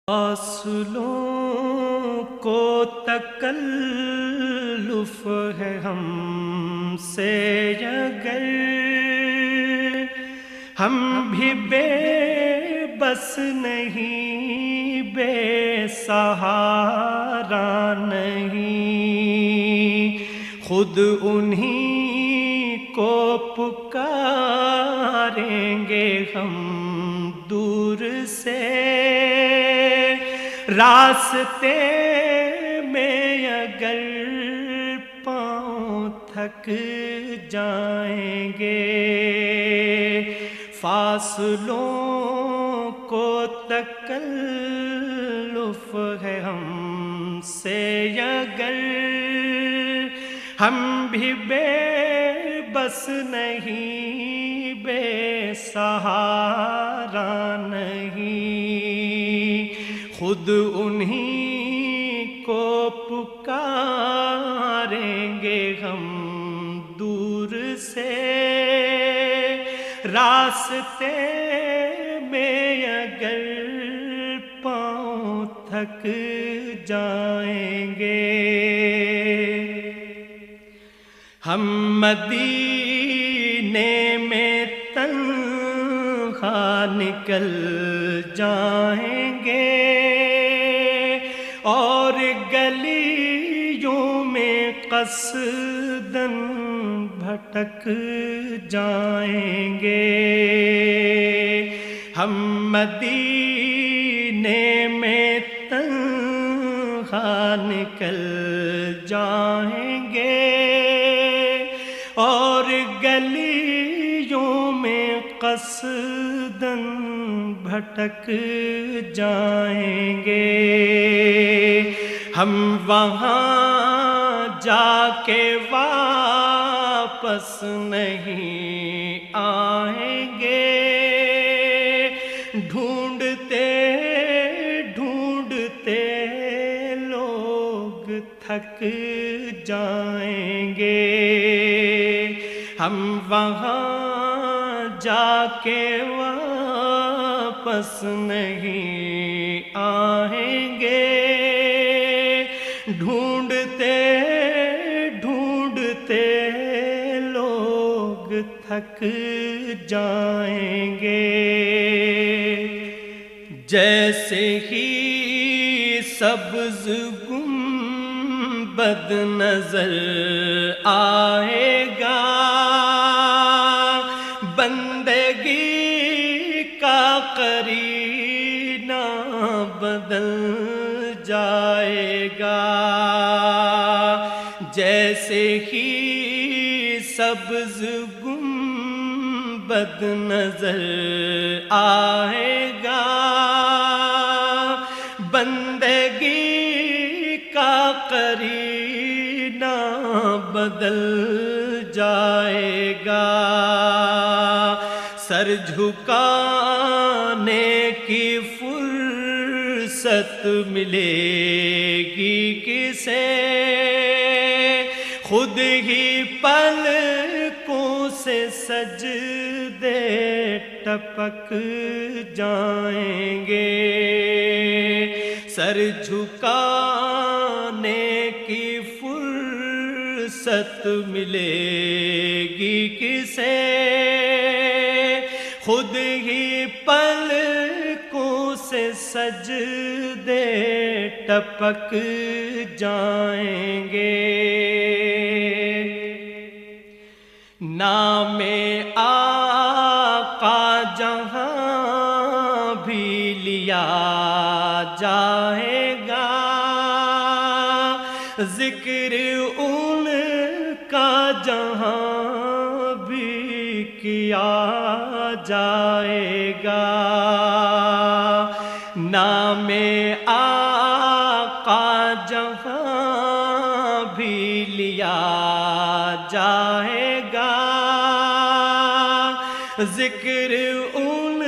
فاصلوں کو تکلف ہے ہم سے اگر ہم بھی بے بس نہیں، بے سہارا نہیں، خود انہی کو پکاریں گے ہم دور سے۔ راستے میں اگر پاؤں تھک جائیں گے، فاصلوں کو تکلف ہے ہم سے اگر ہم بھی بے بس نہیں، بے سہارا نہیں، خود انہی کو پکاریں گے ہم دور سے۔ راستے میں اگر پاؤں تھک جائیں گے، ہم مدینے میں تنہا نکل جائیں گے اور گلیوں میں قصداً بھٹک جائیں گے۔ ہم مدینے میں تنہا نکل جائیں گے اور گلیوں میں قصداً بھٹک جائیں گے۔ ہم وہاں جا کے واپس نہیں آئیں گے، ڈھونڈتے ڈھونڈتے لوگ تھک جائیں گے۔ ہم وہاں جا کے واپس نہیں آئیں گے، ڈھونڈتے ڈھونڈتے لوگ تھک جائیں گے۔ جیسے ہی سبز گنبد نظر آئے گا، بندگی کا قرینہ بدل جائے گا۔ جیسے ہی سبز گنبد نظر آئے گا، بندگی کا قرینہ بدل جائے گا۔ سر جھکانے کی فرصت ملے گی کسے، خود ہی پلکوں سے سجدے ٹپک جائیں گے۔ سر جھکانے کی فرصت ملے گی کسے، خود ہی پلکوں سے سجدے ٹپک جائیں گے۔ نام آقا جہاں بھی لیا جائے گا، ذکر ان کا جہاں بھی کیا جائے گا۔ نام آقا جہاں بھی لیا جائے گا، ذکر ان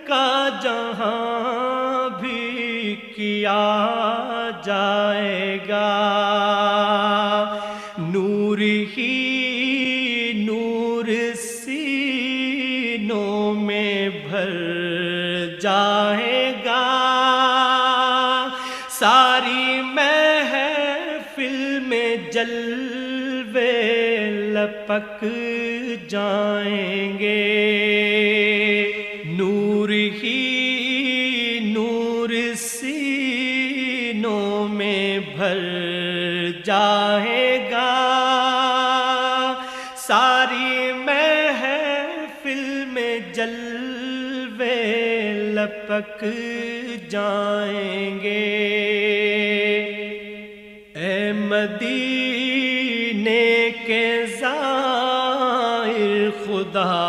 کا جہاں بھی کیا جائے گا۔ نور ہی نور سینوں میں بھر جائے گا، ساری محفل میں جلوے لپک جائیں گے، نور ہی نور سینوں میں بھر جائے گا، ساری محفل میں جلوے لپک جائیں گے۔ اے مدینے کے زائر خدا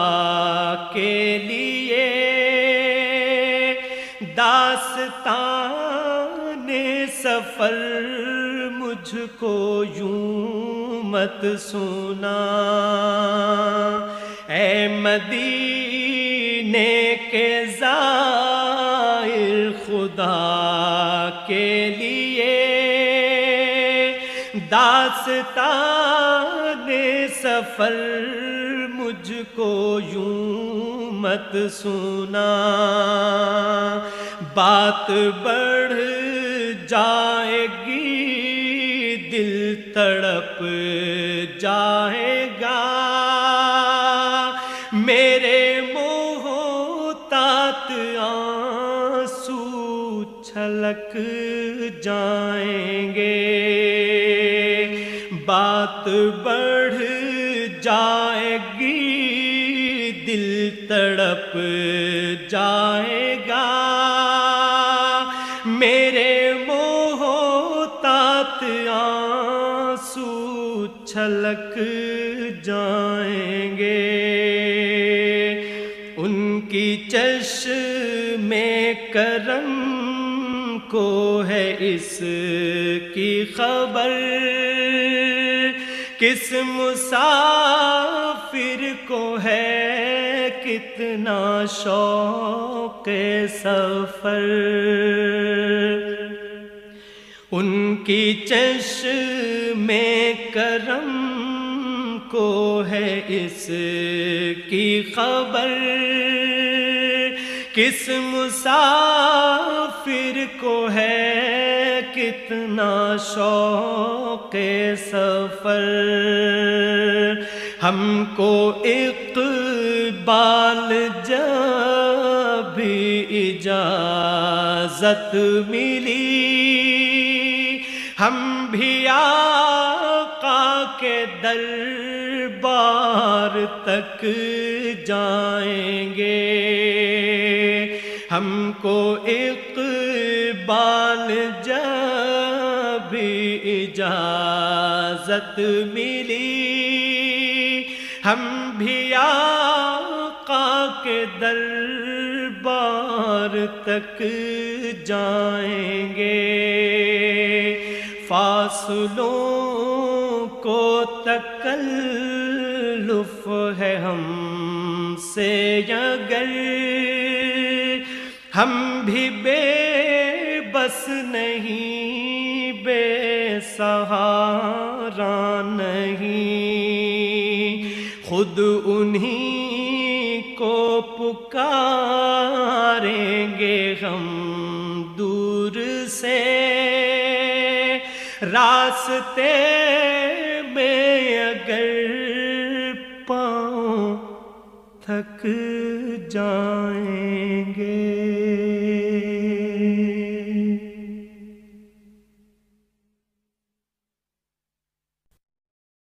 کے لیے داستان سفر مجھ کو یوں مت سنا، اے مدینے کے زائر خدا کے لیے داستان سفر مجھ کو یوں مت سنا، بات بڑھ جائے گی دل تڑپ جائے گا، میرے محتاط آنسو چھلک جائیں گے، بات بڑھ جائے گی دل تڑپ جائے گا، میرے محتاط آنسو چھلک جائیں گے، ان کی چشمِ کرم کو ہے اس کی خبر، کس مسافر کو ہے کتنا شوق سفر، ان کی چشمِ کرم کو ہے اس کی خبر، کس مسافر کو ہے کتنا شوق سفر، ہم کو اقبال جب اجازت ملی ہم بھی آقا کے دربار تک جائیں گے، ہم کو اقبال جب اجازت ملی ہم بھی آقا کے دربار تک جائیں گے، فاصلوں کو تکلف ہے ہم سے اگر ہم بھی بے بس نہیں، بے سہارا نہیں، خود انہی کو پکاریں گے ہم دور سے، راستے میں اگر پاؤں تھک